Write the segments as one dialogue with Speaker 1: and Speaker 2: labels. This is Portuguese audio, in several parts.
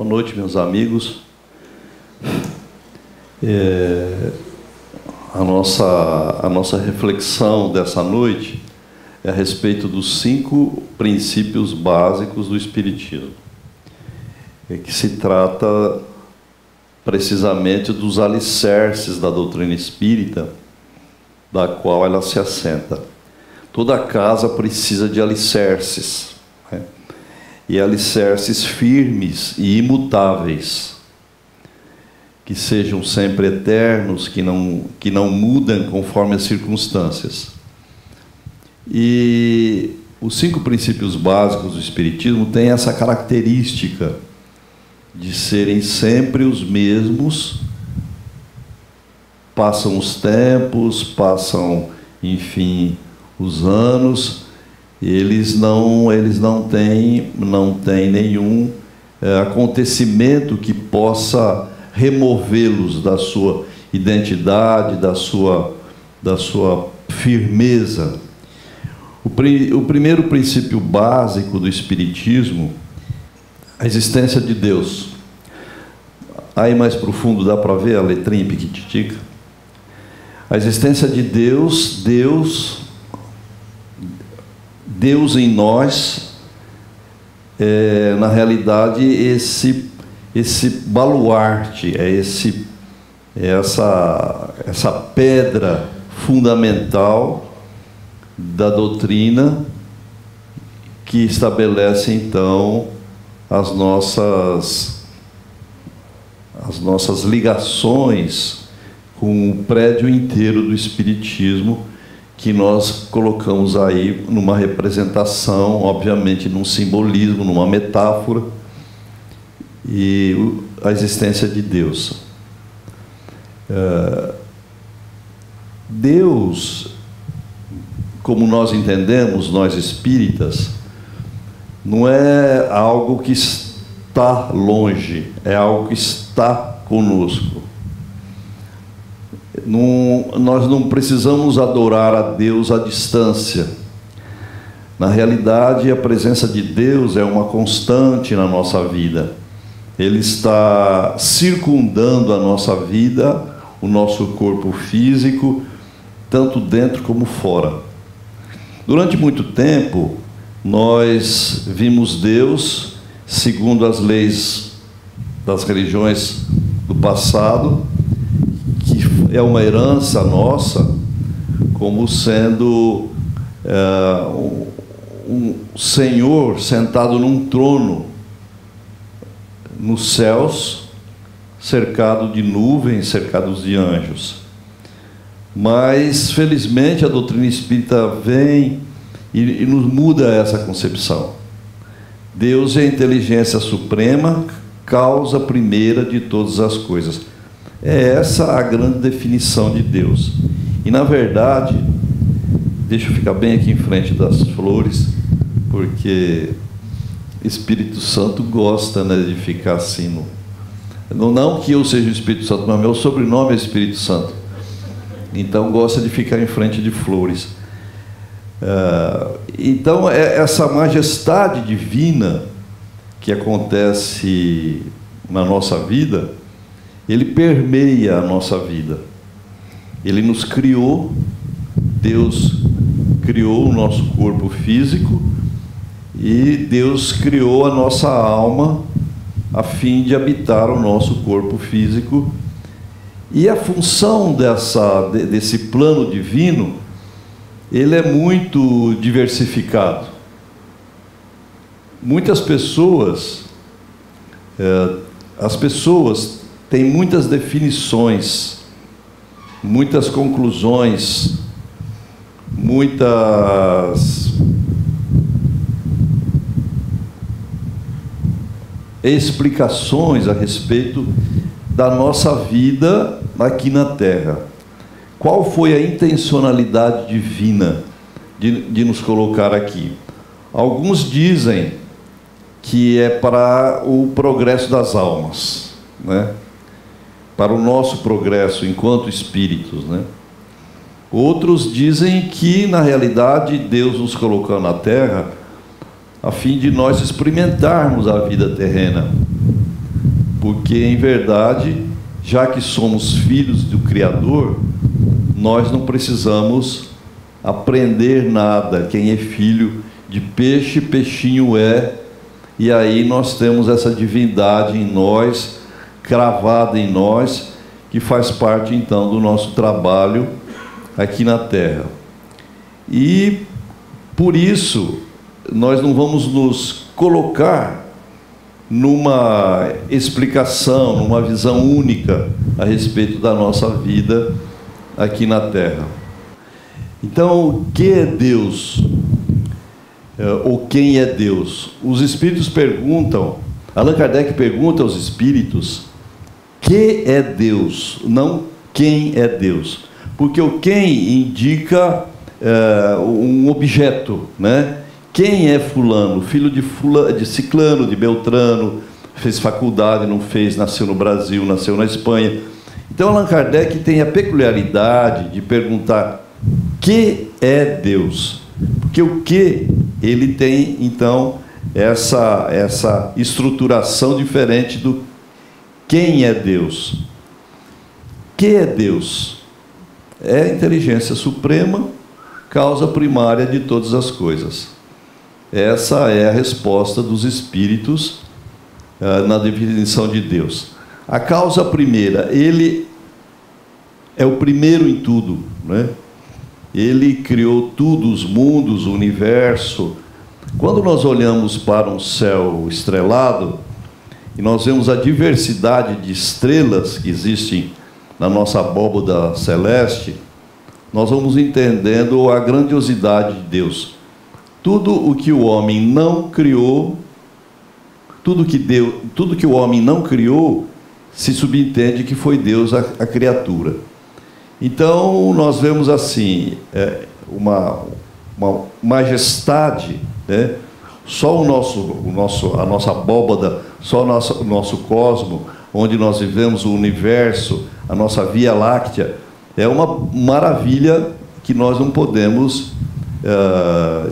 Speaker 1: noite, meus amigos. A nossa reflexão dessa noite é a respeito dos 5 princípios básicos do Espiritismo, que se trata precisamente dos alicerces da doutrina espírita, da qual ela se assenta. Toda casa precisa de alicerces, né? E alicerces firmes e imutáveis, que sejam sempre eternos, que não mudam conforme as circunstâncias. E os 5 princípios básicos do Espiritismo têm essa característica de serem sempre os mesmos. Passam os tempos, passam, enfim, os anos, eles não têm nenhum acontecimento que possa removê-los da sua identidade, da sua firmeza. O primeiro princípio básico do Espiritismo, a existência de Deus. Aí mais profundo dá para ver a letrinha piquititica. A existência de Deus, Deus em nós, na realidade, esse baluarte, essa pedra fundamental da doutrina que estabelece, então, as nossas ligações com o prédio inteiro do Espiritismo, que nós colocamos aí numa representação, obviamente num simbolismo, numa metáfora, e a existência de Deus. Deus, como nós entendemos, nós espíritas, não é algo que está longe, é algo que está conosco. Nós não precisamos adorar a Deus à distância. Na realidade, a presença de Deus é uma constante na nossa vida. Ele está circundando a nossa vida, o nosso corpo físico, tanto dentro como fora. Durante muito tempo, nós vimos Deus, segundo as leis das religiões do passado, que é uma herança nossa, como sendo um Senhor sentado num trono nos céus, cercado de nuvens, cercados de anjos. Mas, felizmente, a doutrina espírita vem e nos muda essa concepção. Deus é a inteligência suprema, causa primeira de todas as coisas. É essa a grande definição de Deus. E, na verdade, deixa eu ficar bem aqui em frente das flores, porque Espírito Santo gosta, né, de ficar assim. Não que eu seja o Espírito Santo, mas meu sobrenome é Espírito Santo. Então, gosta de ficar em frente de flores. Então, essa majestade divina que acontece na nossa vida, ele permeia a nossa vida. Ele nos criou, Deus criou o nosso corpo físico e Deus criou a nossa alma a fim de habitar o nosso corpo físico. E a função desse plano divino, ele é muito diversificado. Muitas pessoas, as pessoas têm muitas definições, muitas conclusões, muitas explicações a respeito da nossa vida aqui na Terra. Qual foi a intencionalidade divina de nos colocar aqui? Alguns dizem que é para o progresso das almas, né? Para o nosso progresso enquanto espíritos, né? Outros dizem que, na realidade, Deus nos colocou na Terra a fim de nós experimentarmos a vida terrena, porque, em verdade, já que somos filhos do Criador, nós não precisamos aprender nada. Quem é filho de peixe, peixinho é. E aí nós temos essa divindade em nós, cravada em nós, que faz parte, então, do nosso trabalho aqui na Terra. E, por isso, nós não vamos nos colocar numa explicação, numa visão única a respeito da nossa vida aqui na Terra. Então, o que é Deus? Ou quem é Deus? Os espíritos perguntam, Allan Kardec pergunta aos espíritos, que é Deus? Não quem é Deus. Porque o quem indica um objeto, né? Quem é fulano? Filho de fulano, de ciclano, de beltrano, fez faculdade, não fez, nasceu no Brasil, nasceu na Espanha. Então, Allan Kardec tem a peculiaridade de perguntar, que é Deus? Porque o que, ele tem, então, essa estruturação diferente do quem é Deus. Que é Deus? É a inteligência suprema, causa primária de todas as coisas. Essa é a resposta dos espíritos na definição de Deus. A causa primeira, ele é o primeiro em tudo, né? Ele criou tudo, os mundos, o universo. Quando nós olhamos para um céu estrelado, e nós vemos a diversidade de estrelas que existem na nossa abóbada celeste, nós vamos entendendo a grandiosidade de Deus. Tudo o que o homem não criou, tudo que o homem não criou, se subentende que foi Deus a criatura. Então, nós vemos assim, uma majestade, né? Só a nossa abóbada, só o nosso cosmo, onde nós vivemos o universo, a nossa Via Láctea, é uma maravilha que nós não podemos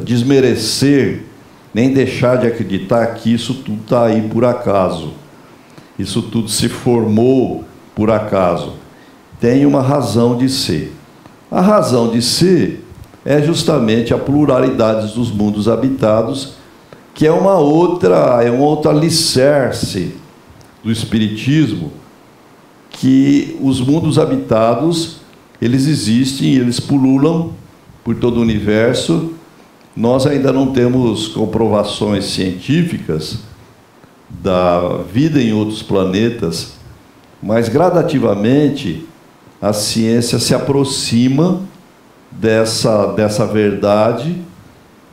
Speaker 1: desmerecer, nem deixar de acreditar que isso tudo está aí por acaso. Isso tudo se formou por acaso. Tem uma razão de ser. A razão de ser é justamente a pluralidade dos mundos habitados, que é um outro alicerce do Espiritismo, que os mundos habitados, eles existem, eles pululam por todo o universo. Nós ainda não temos comprovações científicas da vida em outros planetas, mas gradativamente a ciência se aproxima dessa verdade,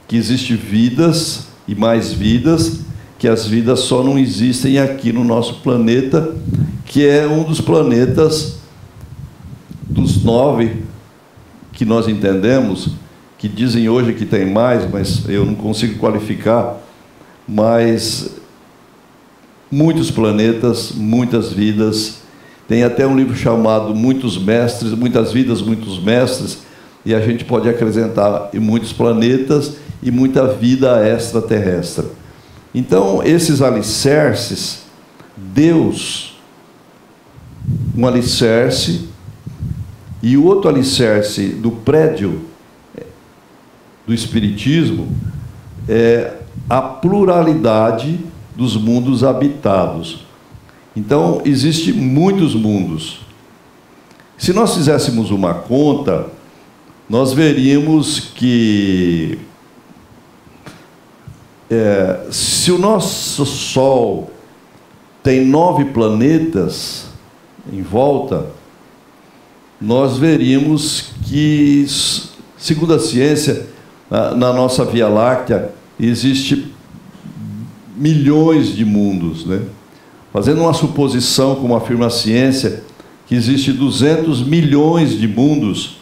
Speaker 1: que existem vidas e mais vidas, que as vidas só não existem aqui no nosso planeta, que é um dos planetas dos 9 que nós entendemos, que dizem hoje que tem mais, mas eu não consigo qualificar, mas muitos planetas, muitas vidas. Tem até um livro chamado Muitos Mestres, Muitas Vidas, Muitos Mestres, e a gente pode acrescentar em muitos planetas e muita vida extraterrestre. Então, esses alicerces, Deus, um alicerce, e o outro alicerce do prédio do Espiritismo é a pluralidade dos mundos habitados. Então, existem muitos mundos. Se nós fizéssemos uma conta, nós veríamos que se o nosso Sol tem 9 planetas em volta, nós veríamos que, segundo a ciência, na nossa Via Láctea, existe milhões de mundos, né? Fazendo uma suposição, como afirma a ciência, que existe 200 milhões de mundos,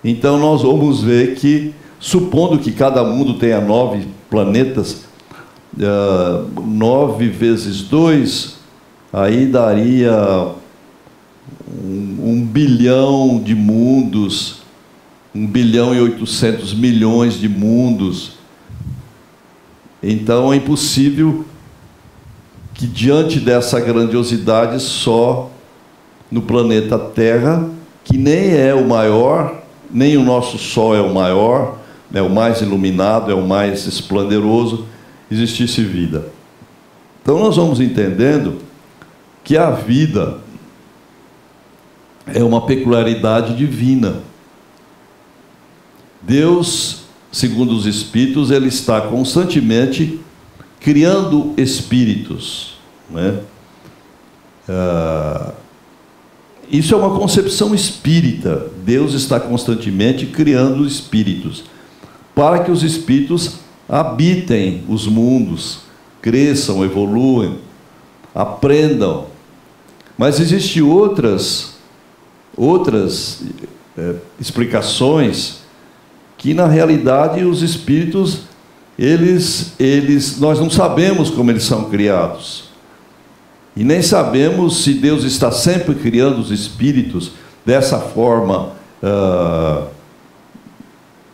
Speaker 1: então nós vamos ver que, supondo que cada mundo tenha 9 planetas, 9 vezes 2, aí daria 1 bilhão de mundos, 1 bilhão e 800 milhões de mundos. Então é impossível que diante dessa grandiosidade, só no planeta Terra, que nem é o maior, nem o nosso Sol é o maior, é o mais iluminado, é o mais esplendoroso, existisse vida. Então nós vamos entendendo que a vida é uma peculiaridade divina. Deus, segundo os Espíritos, Ele está constantemente criando espíritos, né? Isso é uma concepção espírita. Deus está constantemente criando espíritos, para que os espíritos habitem os mundos, cresçam, evoluam, aprendam. Mas existem outras explicações que, na realidade, os espíritos, nós não sabemos como eles são criados. E nem sabemos se Deus está sempre criando os espíritos dessa forma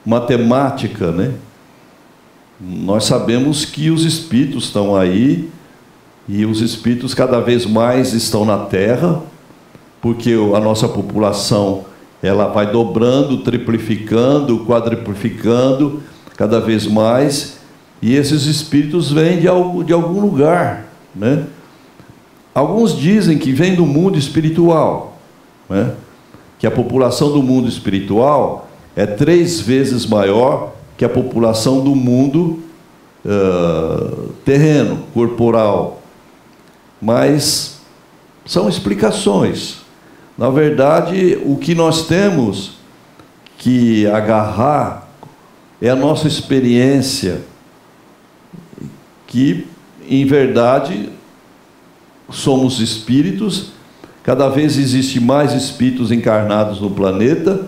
Speaker 1: matemática, né? Nós sabemos que os espíritos estão aí, e os espíritos cada vez mais estão na Terra, porque a nossa população ela vai dobrando, triplificando, quadriplificando cada vez mais, e esses espíritos vêm de algum lugar, né? Alguns dizem que vem do mundo espiritual, né? Que a população do mundo espiritual é 3 vezes maior que a população do mundo terreno, corporal. Mas são explicações. Na verdade, o que nós temos que agarrar é a nossa experiência, que, em verdade, somos espíritos, cada vez existe mais espíritos encarnados no planeta,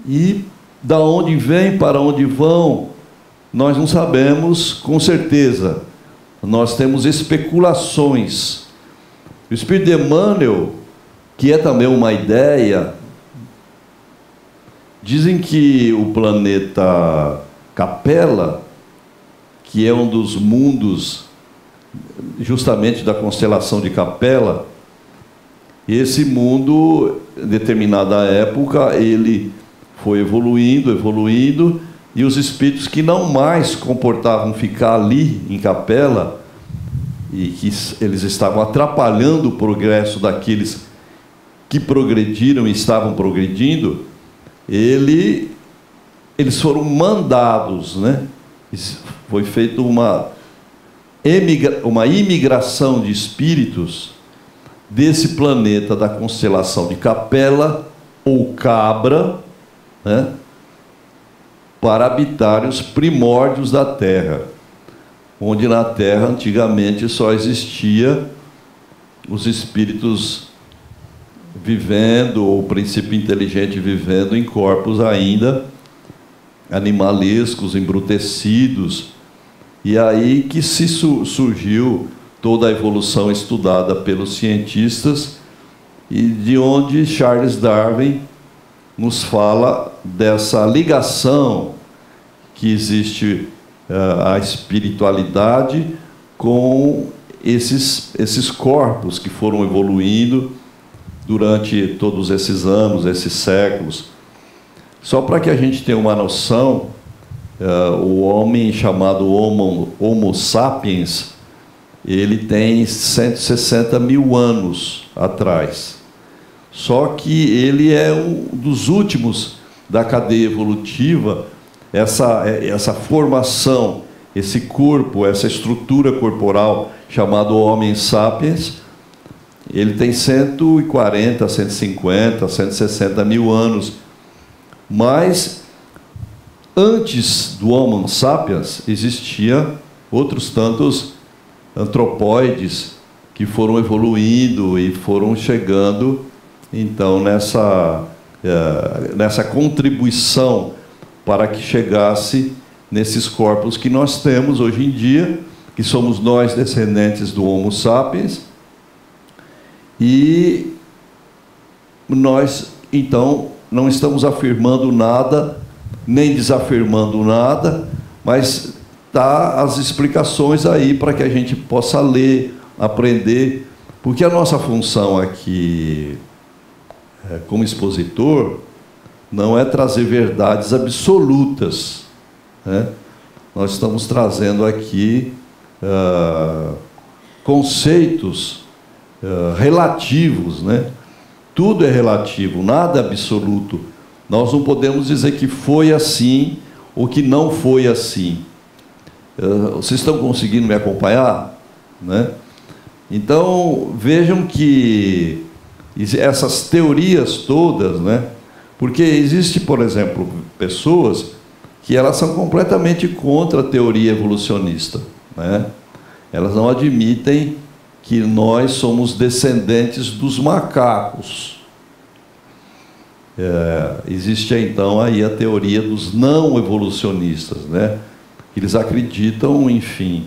Speaker 1: e da onde vêm, para onde vão, nós não sabemos com certeza. Nós temos especulações. O espírito de Emmanuel, que é também uma ideia, dizem que o planeta Capela, que é um dos mundos justamente da constelação de Capela, esse mundo, em determinada época, ele foi evoluindo, e os espíritos que não mais comportavam ficar ali em Capela, e que eles estavam atrapalhando o progresso daqueles que progrediram e estavam progredindo, eles foram mandados, né? Foi feita uma imigração de espíritos desse planeta da constelação de Capela ou Cabra, né? Para habitar os primórdios da Terra, onde na Terra antigamente só existia os espíritos vivendo, ou o princípio inteligente vivendo em corpos ainda animalescos, embrutecidos. E aí que surgiu toda a evolução estudada pelos cientistas, e de onde Charles Darwin nos fala dessa ligação que existe a espiritualidade com esses corpos que foram evoluindo durante todos esses anos, esses séculos. Só para que a gente tenha uma noção, o homem chamado Homo sapiens, ele tem 160 mil anos atrás. Só que ele é um dos últimos da cadeia evolutiva. Essa formação, esse corpo, essa estrutura corporal chamado Homo sapiens, ele tem 140, 150, 160 mil anos. Mas antes do Homo sapiens existia outros tantos antropóides que foram evoluindo e foram chegando, então, nessa contribuição para que chegasse nesses corpos que nós temos hoje em dia, que somos nós descendentes do Homo sapiens, e nós, então, não estamos afirmando nada, nem desafirmando nada, mas tá as explicações aí para que a gente possa ler, aprender, porque a nossa função aqui, como expositor, não é trazer verdades absolutas, né? Nós estamos trazendo aqui conceitos relativos, né? Tudo é relativo, nada é absoluto. Nós não podemos dizer que foi assim ou que não foi assim. Vocês estão conseguindo me acompanhar, né? Então, vejam que essas teorias todas, né? Porque existe, por exemplo, pessoas que elas são completamente contra a teoria evolucionista, né? Elas não admitem que nós somos descendentes dos macacos. Existe então aí a teoria dos não evolucionistas, né? Eles acreditam, enfim,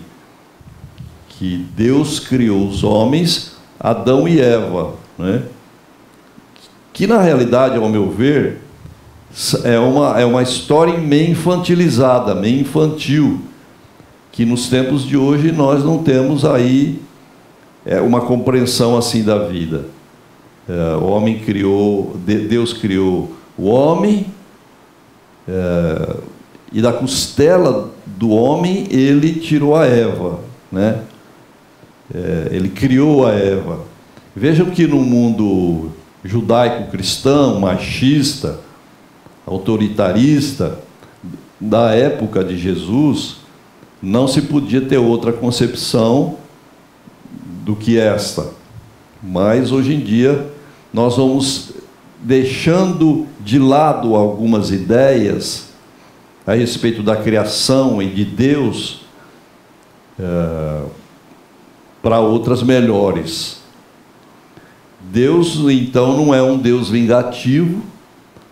Speaker 1: que Deus criou os homens, Adão e Eva, né? Que na realidade, ao meu ver, é uma história meio infantilizada, meio infantil, que nos tempos de hoje nós não temos aí uma compreensão assim da vida. O homem criou, Deus criou o homem, e da costela do homem ele tirou a Eva, né? Ele criou a Eva. Vejam que no mundo judaico-cristão, machista, autoritarista, da época de Jesus, não se podia ter outra concepção do que esta. Mas hoje em dia nós vamos deixando de lado algumas ideias a respeito da criação e de Deus para outras melhores. Deus, então, não é um Deus vingativo,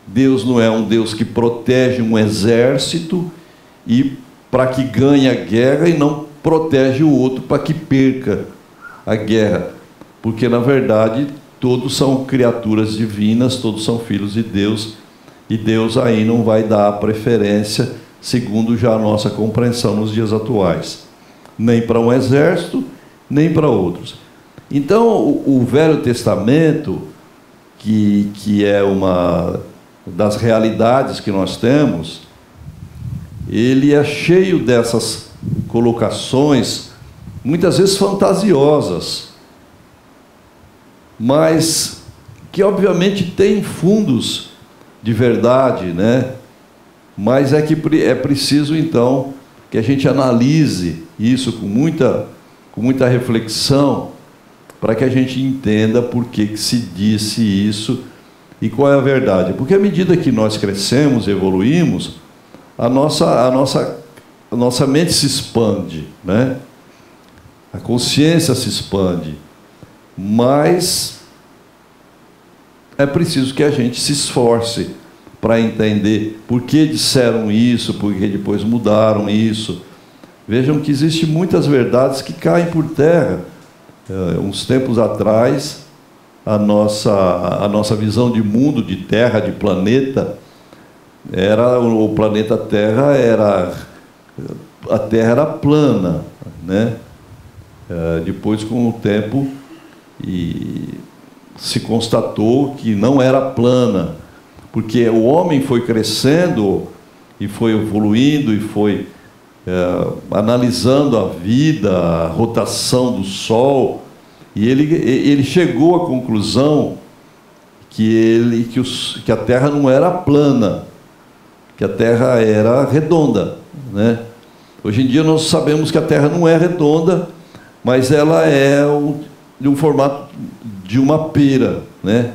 Speaker 1: Deus não é um Deus que protege um exército e para que ganhe a guerra e não protege o outro para que perca a guerra, porque na verdade todos são criaturas divinas, todos são filhos de Deus, e Deus aí não vai dar a preferência segundo já a nossa compreensão nos dias atuais, nem para um exército, nem para outros. Então o Velho Testamento, que é uma das realidades que nós temos, ele é cheio dessas colocações, muitas vezes fantasiosas, mas que obviamente tem fundos de verdade, né? Mas é que é preciso então que a gente analise isso com muita reflexão, para que a gente entenda por que se disse isso e qual é a verdade. Porque à medida que nós crescemos, evoluímos, a nossa mente se expande, né? A consciência se expande, mas é preciso que a gente se esforce para entender por que disseram isso, por que depois mudaram isso. Vejam que existem muitas verdades que caem por terra. Uns tempos atrás, a nossa visão de mundo, de terra, de planeta, o planeta Terra a Terra era plana, né? Depois, com o tempo, se constatou que não era plana, porque o homem foi crescendo e foi evoluindo e foi analisando a vida, a rotação do Sol, e ele chegou à conclusão que a Terra não era plana, que a Terra era redonda, né? Hoje em dia nós sabemos que a Terra não é redonda, mas ela é de um formato de uma pera, né?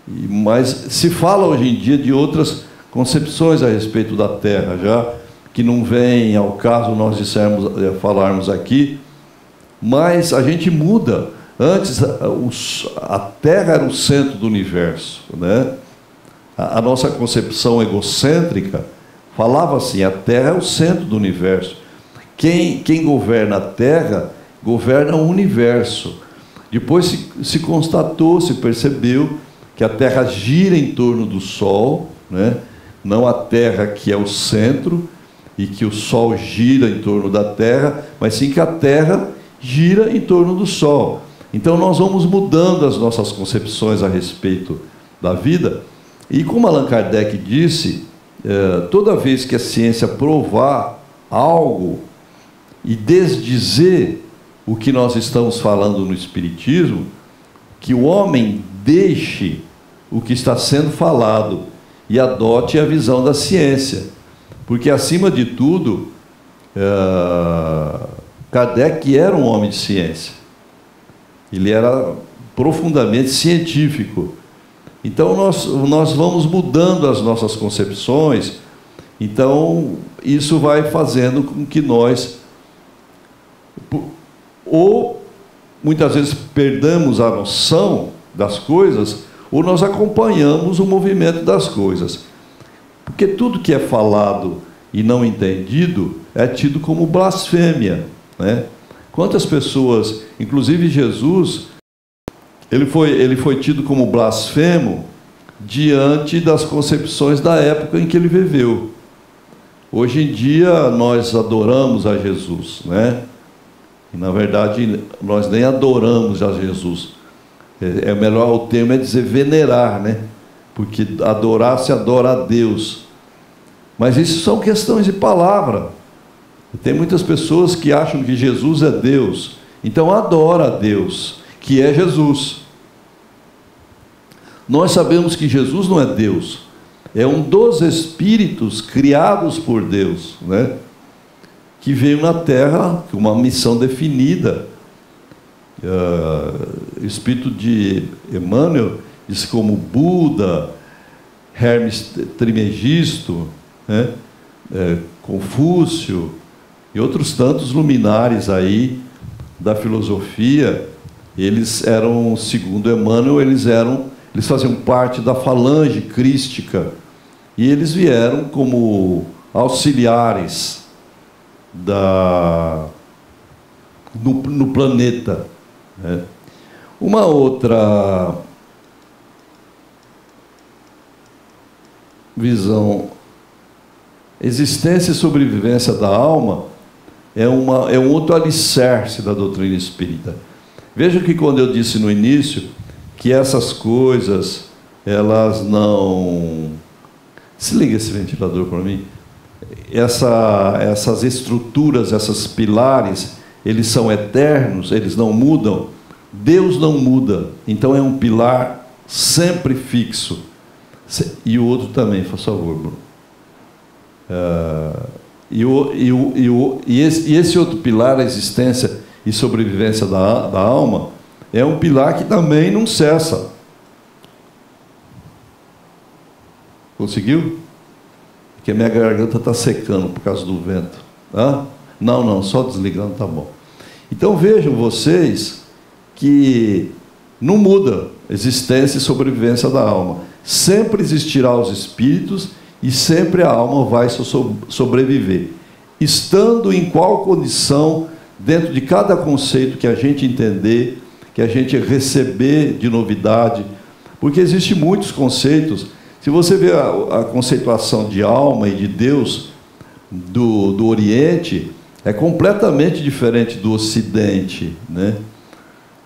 Speaker 1: Mas se fala hoje em dia de outras concepções a respeito da Terra, já que não vem ao caso nós falarmos aqui, mas a gente muda. Antes a Terra era o centro do universo, né? A nossa concepção egocêntrica falava assim: a Terra é o centro do universo. Quem governa a Terra governa o universo. Depois se constatou, se percebeu que a Terra gira em torno do Sol, né? Não a Terra que é o centro, e que o Sol gira em torno da Terra, mas sim que a Terra gira em torno do Sol. Então nós vamos mudando as nossas concepções a respeito da vida, e como Allan Kardec disse, toda vez que a ciência provar algo e desdizer o que nós estamos falando no Espiritismo, que o homem deixe o que está sendo falado e adote a visão da ciência. Porque, acima de tudo, Kardec era um homem de ciência. Ele era profundamente científico. Então, nós vamos mudando as nossas concepções. Então, isso vai fazendo com que nós, ou muitas vezes, perdamos a noção das coisas, ou nós acompanhamos o movimento das coisas. Porque tudo que é falado e não entendido é tido como blasfêmia, né? Quantas pessoas, inclusive Jesus, ele foi tido como blasfemo diante das concepções da época em que ele viveu. Hoje em dia nós adoramos a Jesus, né? E, na verdade, nós nem adoramos a Jesus. Melhor o termo é dizer venerar, né? Porque adorar se adora a Deus. Mas isso são questões de palavra. Tem muitas pessoas que acham que Jesus é Deus, então adora a Deus, que é Jesus. Nós sabemos que Jesus não é Deus, é um dos espíritos criados por Deus, né? Que veio na Terra com uma missão definida. O espírito de Emmanuel diz como Buda, Hermes Trismegisto, né? Confúcio e outros tantos luminares aí da filosofia. Eles eram, segundo Emmanuel, eles faziam parte da falange crística, e eles vieram como auxiliares no planeta, né? Uma outra visão, existência e sobrevivência da alma, é um outro alicerce da doutrina espírita. Veja que quando eu disse no início que essas coisas, elas não... Se liga esse ventilador para mim. Essas estruturas, esses pilares, eles são eternos, eles não mudam. Deus não muda, então é um pilar sempre fixo. E o outro também, por favor, Bruno. E esse outro pilar, a existência e sobrevivência da alma, é um pilar que também não cessa. Conseguiu? Porque a minha garganta está secando por causa do vento. Não, só desligando está bom. Então vejam vocês que não muda a existência e sobrevivência da alma. Sempre existirá os espíritos e sempre a alma vai sobreviver. Estando em qual condição, dentro de cada conceito que a gente entender, que a gente receber de novidade, porque existem muitos conceitos. Se você vê a conceituação de alma e de Deus do Oriente, é completamente diferente do Ocidente, né?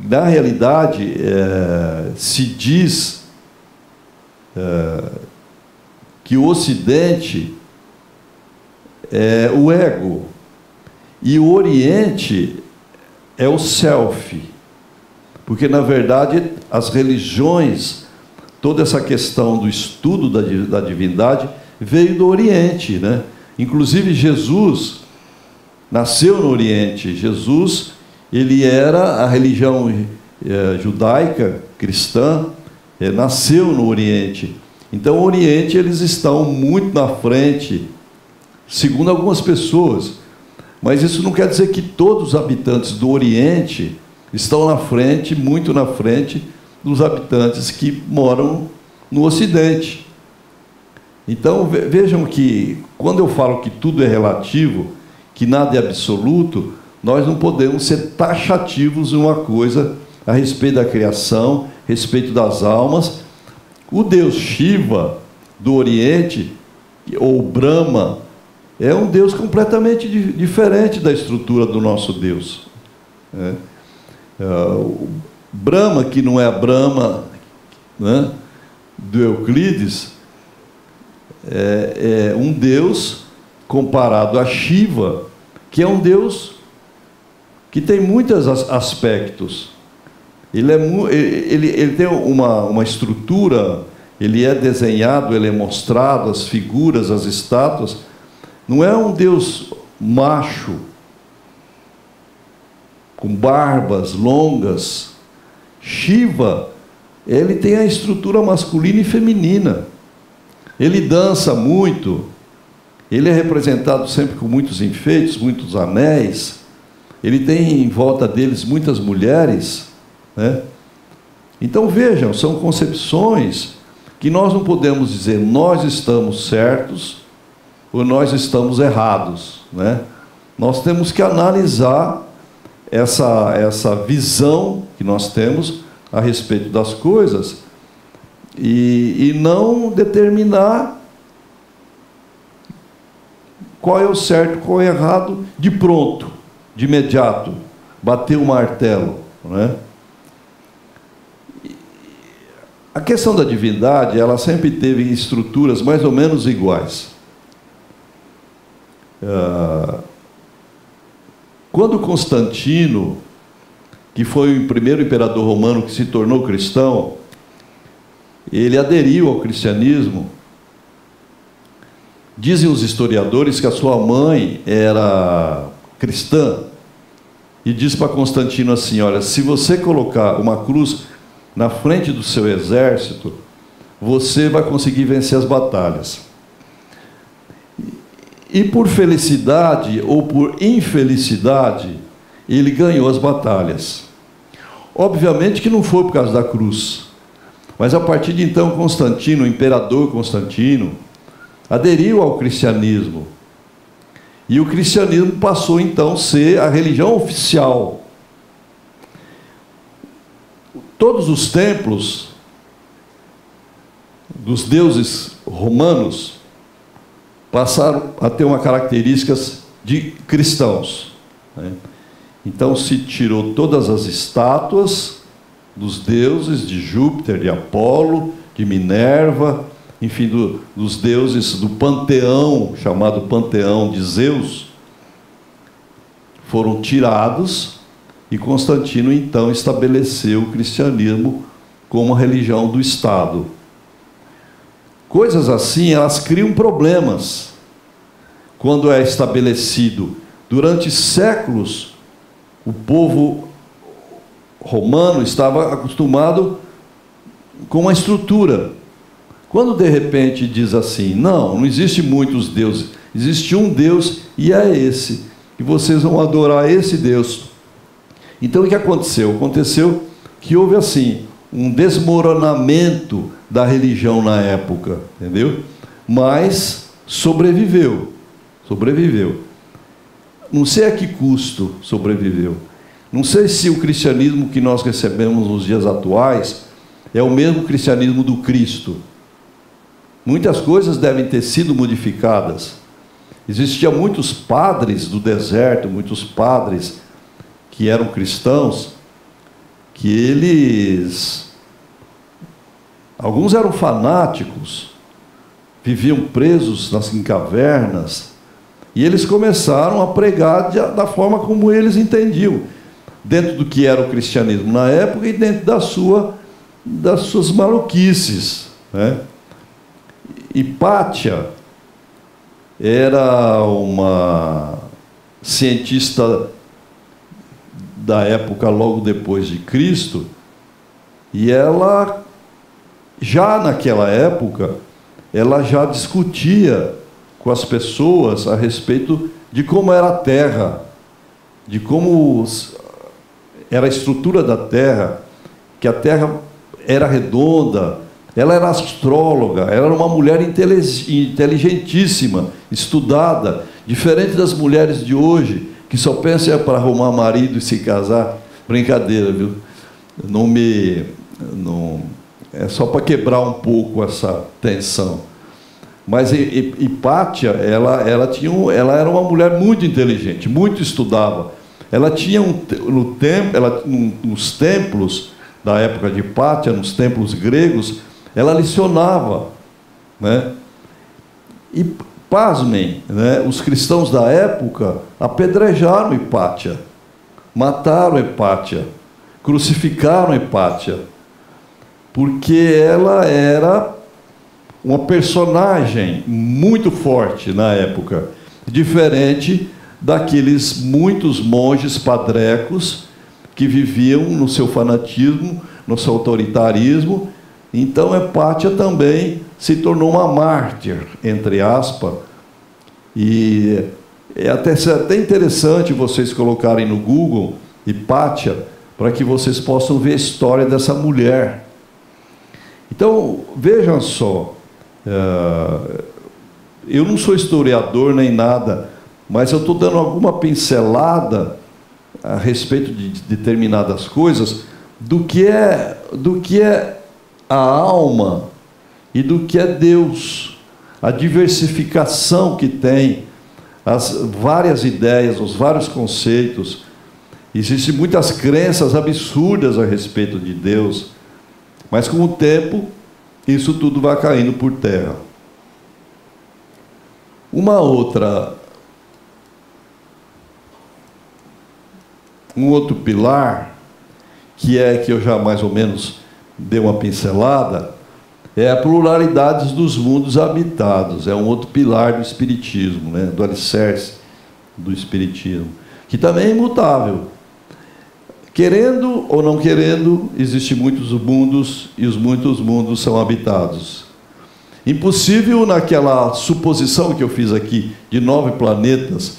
Speaker 1: Na realidade, se diz que o Ocidente é o ego e o Oriente é o self, porque na verdade as religiões, toda essa questão do estudo da divindade veio do Oriente, né? Inclusive Jesus nasceu no Oriente. Jesus, ele era a religião judaica, cristã, nasceu no Oriente. Então, o Oriente, eles estão muito na frente, segundo algumas pessoas. Mas isso não quer dizer que todos os habitantes do Oriente estão na frente, muito na frente, dos habitantes que moram no Ocidente. Então, vejam que, quando eu falo que tudo é relativo, que nada é absoluto, nós não podemos ser taxativos em uma coisa a respeito da criação, a respeito das almas. O deus Shiva, do Oriente, ou Brahma, é um Deus completamente diferente da estrutura do nosso Deus. O Brahma, que não é a Brahma, né, do Euclides, é um Deus comparado a Shiva, que é um Deus que tem muitos aspectos. Ele tem uma estrutura, ele é desenhado, ele é mostrado, as figuras, as estátuas. Não é um Deus macho, com barbas longas. Shiva, ele tem a estrutura masculina e feminina. Ele dança muito, ele é representado sempre com muitos enfeites, muitos anéis. Ele tem em volta deles muitas mulheres, né? Então vejam, são concepções que nós não podemos dizer nós estamos certos ou nós estamos errados, né? Nós temos que analisar essa visão que nós temos a respeito das coisas e não determinar qual é o certo, qual é o errado de pronto, de imediato, bater o martelo, né? A questão da divindade, ela sempre teve estruturas mais ou menos iguais. Quando Constantino, que foi o primeiro imperador romano que se tornou cristão, ele aderiu ao cristianismo. Dizem os historiadores que a sua mãe era cristã, e diz para Constantino assim: olha, se você colocar uma cruz na frente do seu exército, você vai conseguir vencer as batalhas. E por felicidade ou por infelicidade, ele ganhou as batalhas. Obviamente que não foi por causa da cruz, mas a partir de então Constantino, o imperador Constantino, aderiu ao cristianismo. E o cristianismo passou então a ser a religião oficial. Todos os templos dos deuses romanos passaram a ter uma característica de cristãos, né? Então se tirou todas as estátuas dos deuses, de Júpiter, de Apolo, de Minerva, enfim, dos deuses do panteão, chamado panteão de Zeus, foram tirados, e Constantino então estabeleceu o cristianismo como a religião do Estado. Coisas assim, elas criam problemas quando é estabelecido. Durante séculos, o povo romano estava acostumado com uma estrutura. Quando de repente diz assim: não existe muitos deuses, existe um Deus e é esse, e vocês vão adorar esse Deus. Então o que aconteceu? Aconteceu que houve assim um desmoronamento da religião na época, entendeu? Mas sobreviveu. Não sei a que custo sobreviveu. Não sei se o cristianismo que nós recebemos nos dias atuais é o mesmo cristianismo do Cristo. Muitas coisas devem ter sido modificadas. Existiam muitos padres do deserto, muitos padres que eram cristãos, que alguns eram fanáticos, viviam presos em cavernas, e eles começaram a pregar da forma como eles entendiam, dentro do que era o cristianismo na época e dentro das suas maluquices, né? Hipátia era uma cientista da época logo depois de Cristo, e ela, já naquela época, ela já discutia com as pessoas a respeito de como era a Terra, de como era a estrutura da Terra, que a Terra era redonda. Ela era astróloga, ela era uma mulher inteligentíssima, estudada, diferente das mulheres de hoje, que só pensam para arrumar marido e se casar. Brincadeira, viu? É só para quebrar um pouco essa tensão. Mas Hipátia, ela era uma mulher muito inteligente, muito estudava. Ela tinha nos templos da época de Hipátia, nos templos gregos, ela licionava, né? E, pasmem, né? Os cristãos da época apedrejaram Hipátia, mataram Hipátia, crucificaram Hipátia, porque ela era uma personagem muito forte na época, diferente daqueles muitos monges padrecos que viviam no seu fanatismo, no seu autoritarismo. Então, Hipátia também se tornou uma mártir, entre aspas, e é até interessante vocês colocarem no Google Hipátia, para que vocês possam ver a história dessa mulher. Então, vejam só, eu não sou historiador nem nada, mas eu estou dando alguma pincelada a respeito de determinadas coisas, do que é a alma e do que é Deus, a diversificação que tem, as várias ideias, os vários conceitos. Existem muitas crenças absurdas a respeito de Deus, mas com o tempo isso tudo vai caindo por terra. Um outro pilar, que eu já mais ou menos dei uma pincelada, é a pluralidade dos mundos habitados. É um outro pilar do Espiritismo, né? Do alicerce do Espiritismo, que também é imutável. Querendo ou não querendo, existem muitos mundos, e os muitos mundos são habitados. Impossível, naquela suposição que eu fiz aqui, de 9 planetas,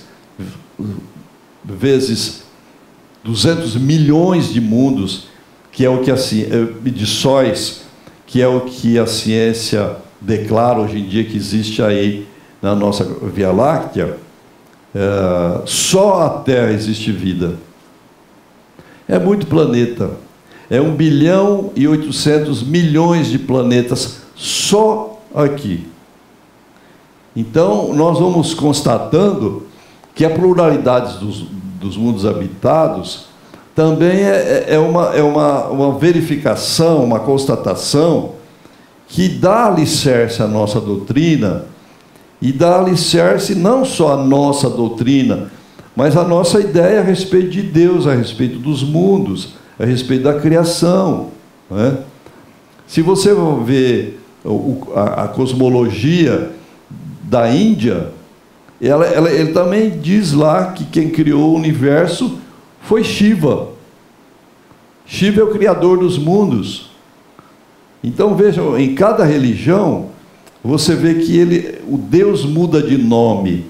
Speaker 1: vezes 200 milhões de mundos, que é o que de sóis, que é o que a ciência declara hoje em dia que existe aí na nossa Via Láctea, só a Terra existe vida. É muito planeta. É 1 bilhão e 800 milhões de planetas só aqui. Então, nós vamos constatando que a pluralidade dos mundos habitados também é uma verificação, uma constatação que dá alicerce à nossa doutrina, e dá alicerce não só à nossa doutrina, mas a nossa ideia a respeito de Deus, a respeito dos mundos, a respeito da criação, né? Se você ver a cosmologia da Índia, ele também diz lá que quem criou o universo foi Shiva. Shiva é o criador dos mundos. Então vejam, em cada religião, você vê que o Deus muda de nome,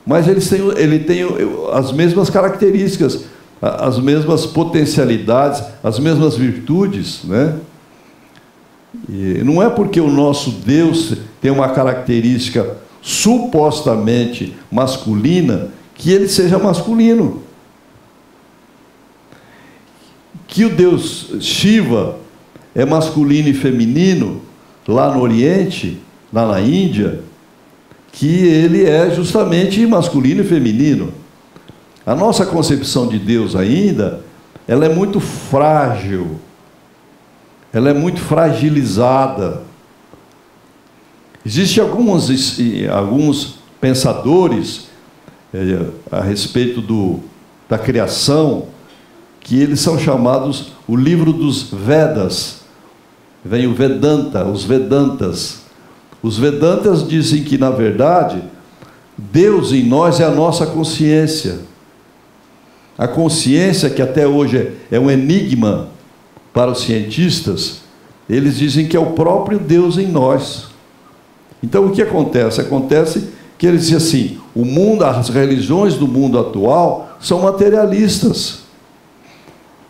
Speaker 1: mas ele tem as mesmas características, as mesmas potencialidades, as mesmas virtudes, né? E não é porque o nosso Deus tem uma característica supostamente masculina que ele seja masculino. Que o Deus Shiva é masculino e feminino lá no Oriente, lá na Índia, que ele é justamente masculino e feminino. A nossa concepção de Deus ainda, ela é muito frágil, ela é muito fragilizada. Existem alguns pensadores a respeito da criação, que eles são chamados o livro dos Vedas. Vem o Vedanta, os Vedantas. Os Vedantas dizem que, na verdade, Deus em nós é a nossa consciência. A consciência, que até hoje é um enigma para os cientistas, eles dizem que é o próprio Deus em nós. Então, o que acontece? Acontece que eles dizem assim, as religiões do mundo atual são materialistas.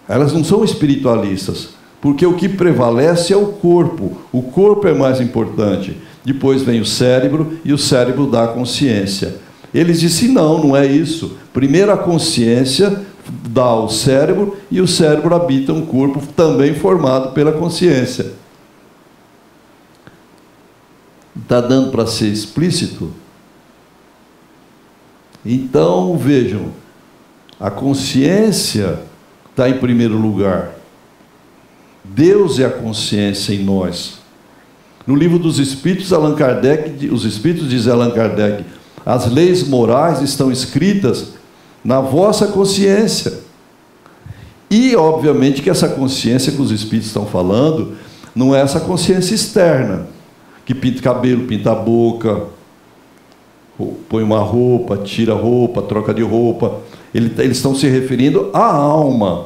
Speaker 1: Elas não são espiritualistas, porque o que prevalece é o corpo. O corpo é mais importante. Depois vem o cérebro, e o cérebro dá a consciência. Eles dizem, não é isso. Primeiro a consciência dá ao cérebro, e o cérebro habita um corpo também formado pela consciência. Está dando para ser explícito? Então, vejam, a consciência está em primeiro lugar. Deus é a consciência em nós. No livro dos Espíritos, Allan Kardec, os Espíritos, diz Allan Kardec, as leis morais estão escritas na vossa consciência. E, obviamente, que essa consciência que os Espíritos estão falando não é essa consciência externa, que pinta cabelo, pinta a boca, põe uma roupa, tira a roupa, troca de roupa. Eles estão se referindo à alma.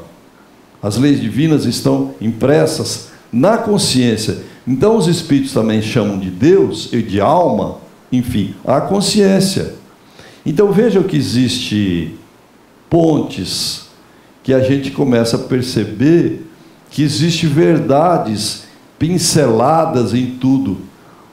Speaker 1: As leis divinas estão impressas na consciência. Então, os Espíritos também chamam de Deus e de alma, enfim, a consciência. Então, vejam que existe pontes que a gente começa a perceber que existe verdades pinceladas em tudo,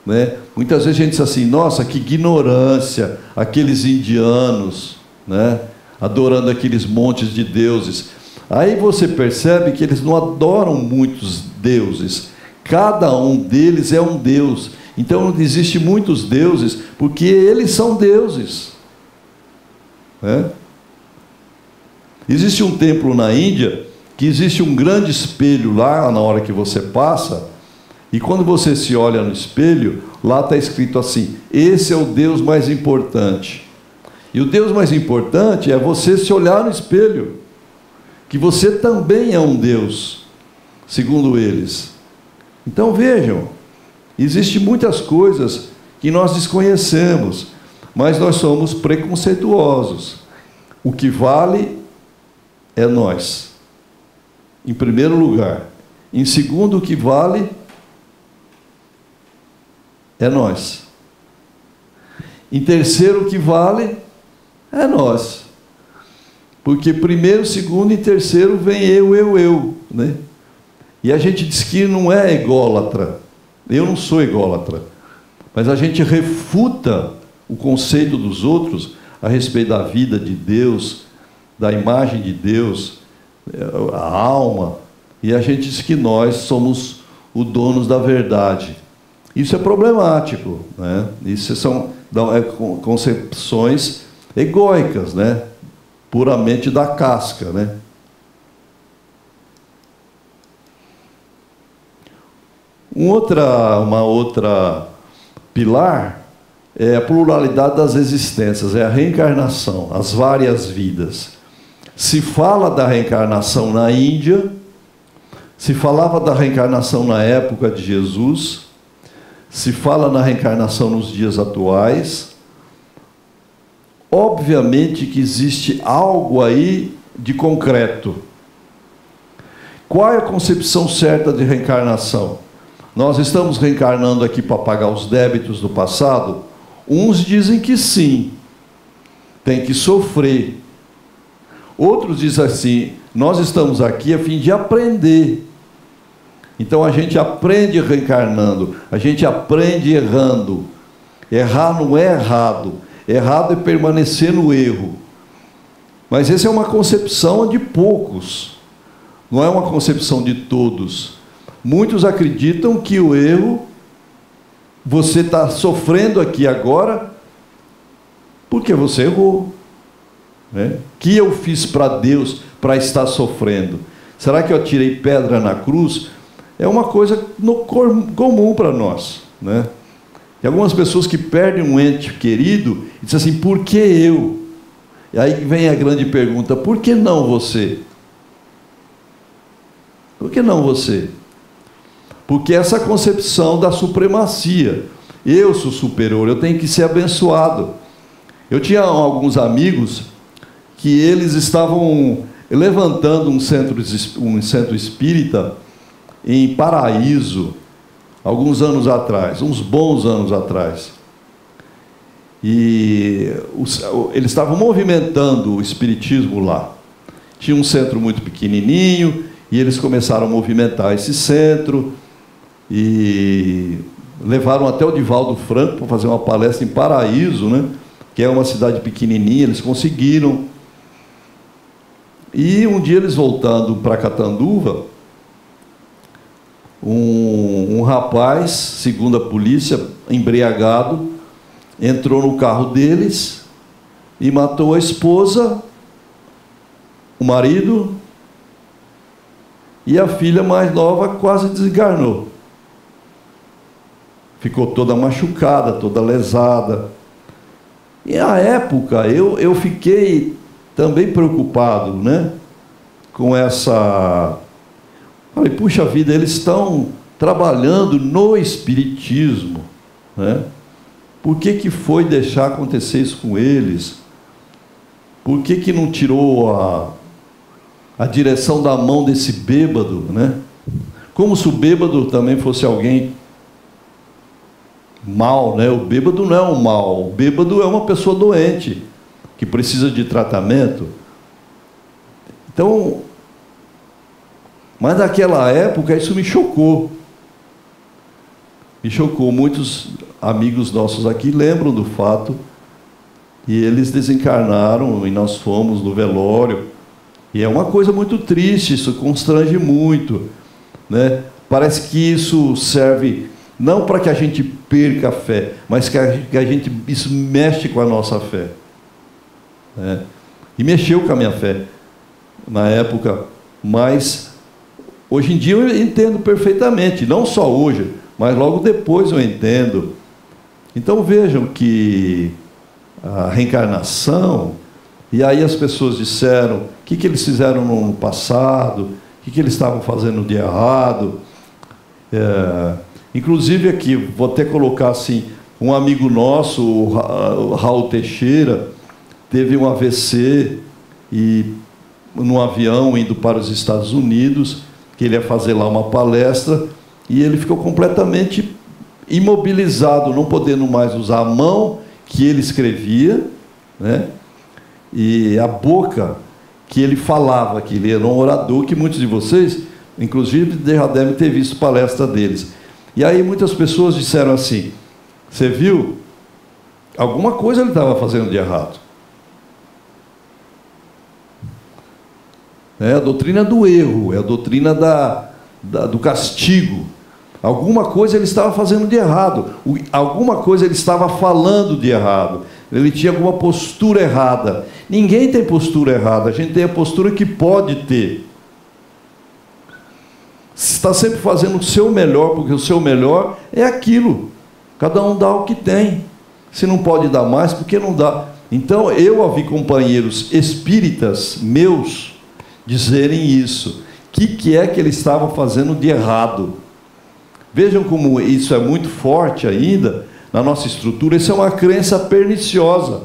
Speaker 1: né? Muitas vezes a gente diz assim, nossa, que ignorância, aqueles indianos, né? Adorando aqueles montes de deuses. Aí você percebe que eles não adoram muitos deuses, cada um deles é um deus. Então existem muitos deuses porque eles são deuses, né? Existe um templo na Índia que existe um grande espelho lá na hora que você passa, e quando você se olha no espelho, lá está escrito assim, esse é o Deus mais importante. E o Deus mais importante é você se olhar no espelho, que você também é um Deus, segundo eles. Então vejam, existem muitas coisas que nós desconhecemos, mas nós somos preconceituosos. O que vale é nós, em primeiro lugar. Em segundo, o que vale é nós. Em terceiro, o que vale é nós. Porque primeiro, segundo e terceiro vem eu, né? E a gente diz que não é ególatra. Eu não sou ególatra. Mas a gente refuta o conceito dos outros a respeito da vida de Deus, da imagem de Deus, a alma, e a gente diz que nós somos os donos da verdade. Isso é problemático, né? Isso são concepções egóicas, né? Puramente da casca, né? Uma outra pilar é a pluralidade das existências, é a reencarnação, as várias vidas. Se fala da reencarnação na Índia, se falava da reencarnação na época de Jesus, se fala na reencarnação nos dias atuais. Obviamente que existe algo aí de concreto. Qual é a concepção certa de reencarnação? Nós estamos reencarnando aqui para pagar os débitos do passado? Uns dizem que sim, tem que sofrer. Outros dizem assim, nós estamos aqui a fim de aprender. Então a gente aprende reencarnando, a gente aprende errando. Errar não é errado, errado é permanecer no erro. Mas essa é uma concepção de poucos, não é uma concepção de todos. Muitos acreditam que o erro, você está sofrendo aqui agora, porque você errou, né? Que eu fiz para Deus para estar sofrendo? Será que eu tirei pedra na cruz? É uma coisa comum para nós, né? E algumas pessoas que perdem um ente querido e dizem assim, por que eu? E aí vem a grande pergunta, por que não você? Por que não você? Porque essa concepção da supremacia, eu sou superior, eu tenho que ser abençoado. Eu tinha alguns amigos que eles estavam levantando um centro espírita em Paraíso, alguns anos atrás, uns bons anos atrás. E eles estavam movimentando o espiritismo lá. Tinha um centro muito pequenininho, e eles começaram a movimentar esse centro, e levaram até o Divaldo Franco para fazer uma palestra em Paraíso, né? Que é uma cidade pequenininha, eles conseguiram. E um dia eles voltando para Catanduva, um rapaz, segundo a polícia, embriagado, entrou no carro deles e matou a esposa, o marido, e a filha mais nova quase desencarnou. Ficou toda machucada, toda lesada. E à época eu fiquei também preocupado, né, com essa... Falei, puxa vida, eles estão trabalhando no espiritismo, né? Por que foi deixar acontecer isso com eles? Por que não tirou a direção da mão desse bêbado, né? Como se o bêbado também fosse alguém mal, né? O bêbado não é um mal, o bêbado é uma pessoa doente, que precisa de tratamento. Então, mas naquela época isso me chocou. Me chocou. Muitos amigos nossos aqui lembram do fato, e eles desencarnaram e nós fomos no velório. E é uma coisa muito triste, isso constrange muito, né? Parece que isso serve não para que a gente perca a fé, mas que a gente, isso mexe com a nossa fé, né? E mexeu com a minha fé na época, mas hoje em dia eu entendo perfeitamente, não só hoje, mas logo depois eu entendo. Então vejam que a reencarnação, e aí as pessoas disseram o que eles fizeram no passado, o que eles estavam fazendo de errado. Inclusive aqui, vou até colocar assim, um amigo nosso, o Raul Teixeira, teve um AVC e num avião indo para os Estados Unidos, que ele ia fazer lá uma palestra, e ele ficou completamente imobilizado, não podendo mais usar a mão que ele escrevia, né? E a boca que ele falava, que ele era um orador, que muitos de vocês, inclusive, já devem ter visto palestra deles. E aí muitas pessoas disseram assim, você viu? Alguma coisa ele estava fazendo de errado. É a doutrina do erro, é a doutrina do castigo. Alguma coisa ele estava fazendo de errado, alguma coisa ele estava falando de errado, ele tinha alguma postura errada. Ninguém tem postura errada, a gente tem a postura que pode ter. Você está sempre fazendo o seu melhor, porque o seu melhor é aquilo. Cada um dá o que tem. Se não pode dar mais, por que não dá? Então eu ouvi companheiros espíritas meus dizerem isso. O que é que ele estava fazendo de errado? Vejam como isso é muito forte ainda na nossa estrutura. Isso é uma crença perniciosa.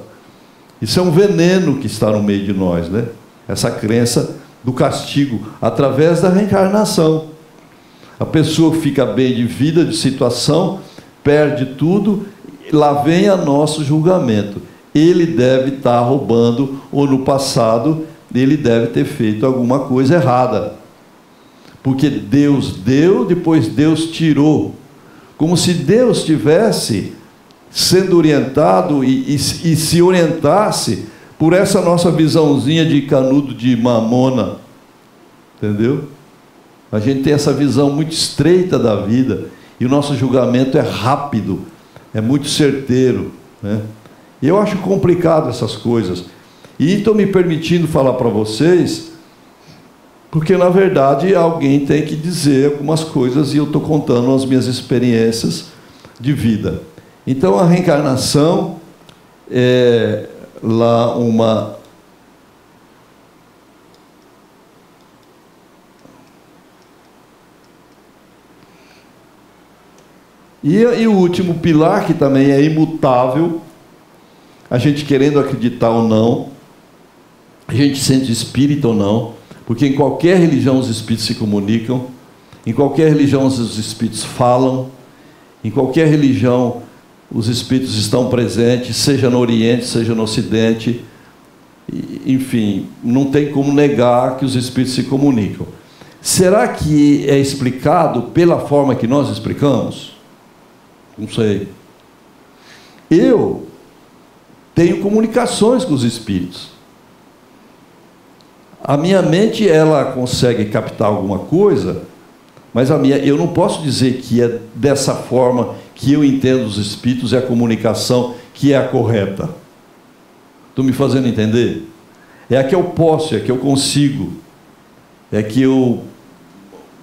Speaker 1: Isso é um veneno que está no meio de nós, né? Essa crença do castigo através da reencarnação. A pessoa fica bem de vida, de situação, perde tudo, lá vem a nosso julgamento. Ele deve estar roubando, ou no passado ele deve ter feito alguma coisa errada. Porque Deus deu, depois Deus tirou. Como se Deus estivesse sendo orientado e se orientasse por essa nossa visãozinha de canudo de mamona. Entendeu? A gente tem essa visão muito estreita da vida e o nosso julgamento é rápido, é muito certeiro, né? E eu acho complicado essas coisas. E estou me permitindo falar para vocês, porque na verdade alguém tem que dizer algumas coisas e eu estou contando as minhas experiências de vida. Então a reencarnação é lá uma... E o último pilar, que também é imutável, a gente querendo acreditar ou não, a gente sente espírito ou não, porque em qualquer religião os espíritos se comunicam, em qualquer religião os espíritos falam, em qualquer religião os espíritos estão presentes, seja no Oriente, seja no Ocidente, enfim, não tem como negar que os espíritos se comunicam. Será que é explicado pela forma que nós explicamos? Não sei. Eu tenho comunicações com os espíritos. A minha mente, ela consegue captar alguma coisa, Mas eu não posso dizer que é dessa forma que eu entendo os espíritos e a comunicação que é a correta. Estou me fazendo entender? É a que eu posso, é a que eu consigo, é a que eu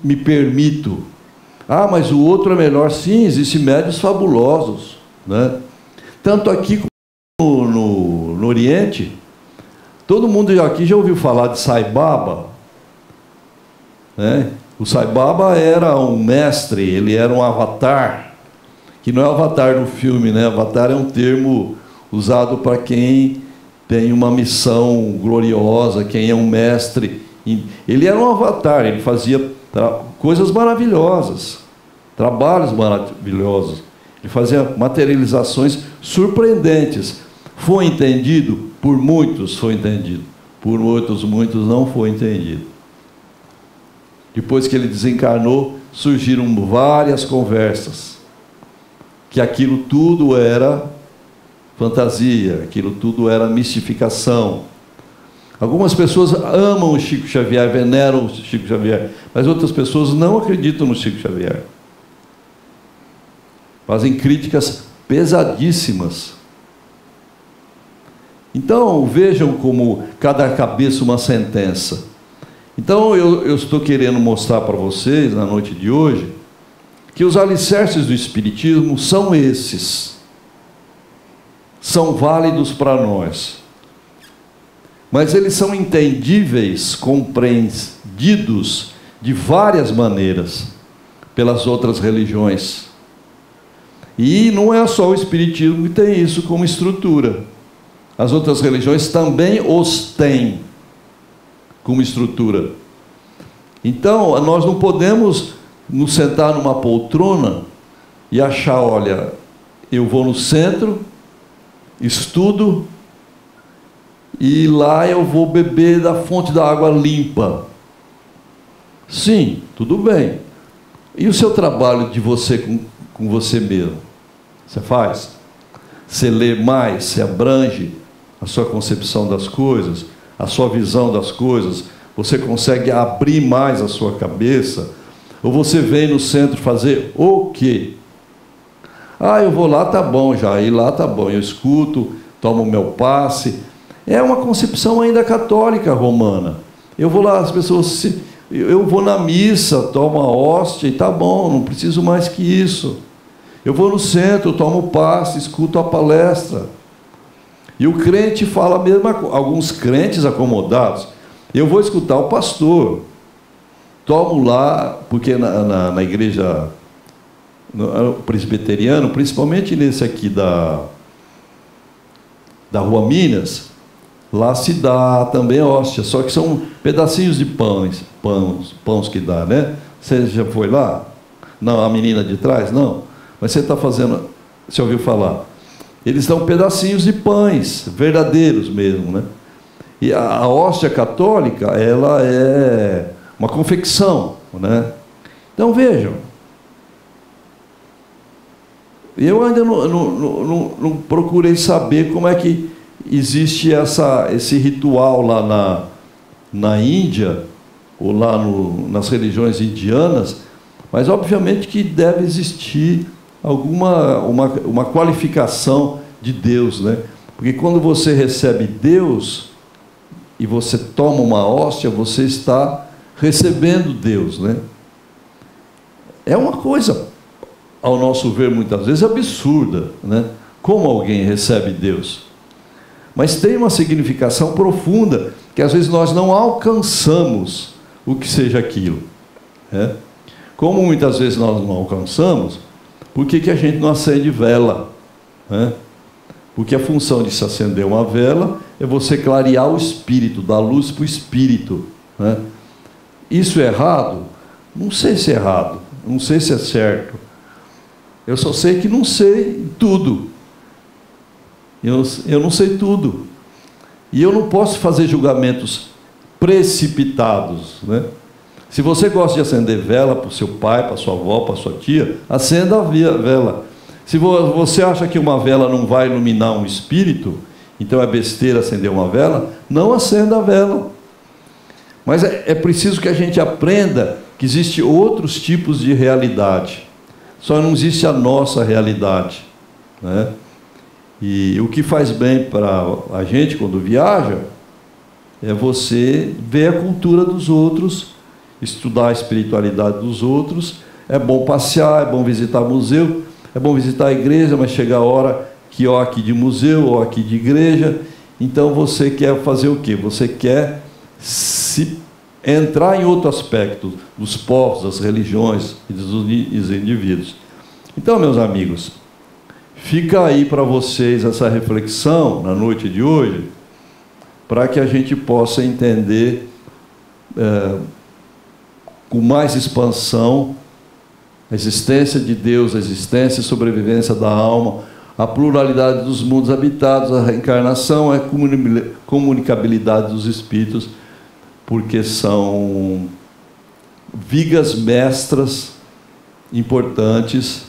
Speaker 1: me permito. Ah, mas o outro é melhor. Sim, existem médios fabulosos, né? Tanto aqui como no Oriente. Todo mundo aqui já ouviu falar de Sai Baba, né? O Sai Baba era um mestre, ele era um avatar, que não é avatar no filme, né? Avatar é um termo usado para quem tem uma missão gloriosa, quem é um mestre. Ele era um avatar, ele fazia coisas maravilhosas, trabalhos maravilhosos, ele fazia materializações surpreendentes. Foi entendido? Por muitos foi entendido, por outros, muitos não foi entendido. Depois que ele desencarnou, surgiram várias conversas, que aquilo tudo era fantasia, aquilo tudo era mistificação. Algumas pessoas amam o Chico Xavier, veneram o Chico Xavier, mas outras pessoas não acreditam no Chico Xavier. Fazem críticas pesadíssimas. Então, vejam como cada cabeça uma sentença. Então, eu estou querendo mostrar para vocês, na noite de hoje, que os alicerces do Espiritismo são esses. São válidos para nós. Mas eles são entendíveis, compreendidos de várias maneiras pelas outras religiões. E não é só o Espiritismo que tem isso como estrutura. As outras religiões também os têm como estrutura. Então, nós não podemos nos sentar numa poltrona e achar, olha, eu vou no centro, estudo, e lá eu vou beber da fonte da água limpa. Sim, tudo bem. E o seu trabalho de você com você mesmo? Você faz? Você lê mais? Você abrange a sua concepção das coisas, a sua visão das coisas? Você consegue abrir mais a sua cabeça? Ou você vem no centro fazer o quê? Ah, eu vou lá, tá bom já, ir lá tá bom, eu escuto, tomo o meu passe. É uma concepção ainda católica romana. Eu vou lá, as pessoas, eu vou na missa, tomo a hóstia e tá bom, não preciso mais que isso. Eu vou no centro, tomo o passe, escuto a palestra. E o crente fala a mesma coisa. Alguns crentes acomodados, eu vou escutar o pastor. Tomo lá, porque na igreja no presbiteriano, principalmente nesse aqui da Rua Minas, lá se dá também hóstia, só que são pedacinhos de pães que dá, né? Você já foi lá? Não, a menina de trás? Não. Mas você está fazendo, você ouviu falar? Eles dão pedacinhos de pães, verdadeiros mesmo, né? E a hóstia católica, ela é uma confecção, né? Então vejam, eu ainda não procurei saber como é que existe esse ritual lá na Índia, ou lá nas religiões indianas, mas obviamente que deve existir uma qualificação de Deus, né? Porque quando você recebe Deus e você toma uma hóstia, você está recebendo Deus, né? É uma coisa, ao nosso ver, muitas vezes absurda, né? Como alguém recebe Deus? Mas tem uma significação profunda, que às vezes nós não alcançamos o que seja aquilo, né? Como muitas vezes nós não alcançamos, por que a gente não acende vela, né? Porque a função de se acender uma vela é você clarear o espírito, dar luz para o espírito, né? Isso é errado? Não sei se é errado, não sei se é certo. Eu só sei que não sei tudo. Eu não sei tudo. E eu não posso fazer julgamentos precipitados, né? Se você gosta de acender vela para o seu pai, para a sua avó, para a sua tia, acenda a vela. Se você acha que uma vela não vai iluminar um espírito, então é besteira acender uma vela, não acenda a vela. Mas é preciso que a gente aprenda que existem outros tipos de realidade. Só não existe a nossa realidade, né? E o que faz bem para a gente quando viaja é você ver a cultura dos outros, estudar a espiritualidade dos outros. É bom passear, é bom visitar museu, é bom visitar a igreja, mas chega a hora que ó aqui de museu, ou aqui de igreja. Então você quer fazer o quê? Você quer se entrar em outro aspecto dos povos, das religiões e dos indivíduos. Então, meus amigos, fica aí para vocês essa reflexão na noite de hoje, para que a gente possa entender com mais expansão a existência de Deus, a existência e sobrevivência da alma, a pluralidade dos mundos habitados, a reencarnação, a comunicabilidade dos espíritos, porque são vigas mestras importantes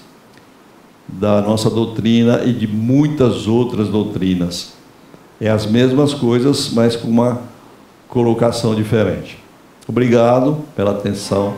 Speaker 1: da nossa doutrina e de muitas outras doutrinas. É as mesmas coisas, mas com uma colocação diferente. Obrigado pela atenção.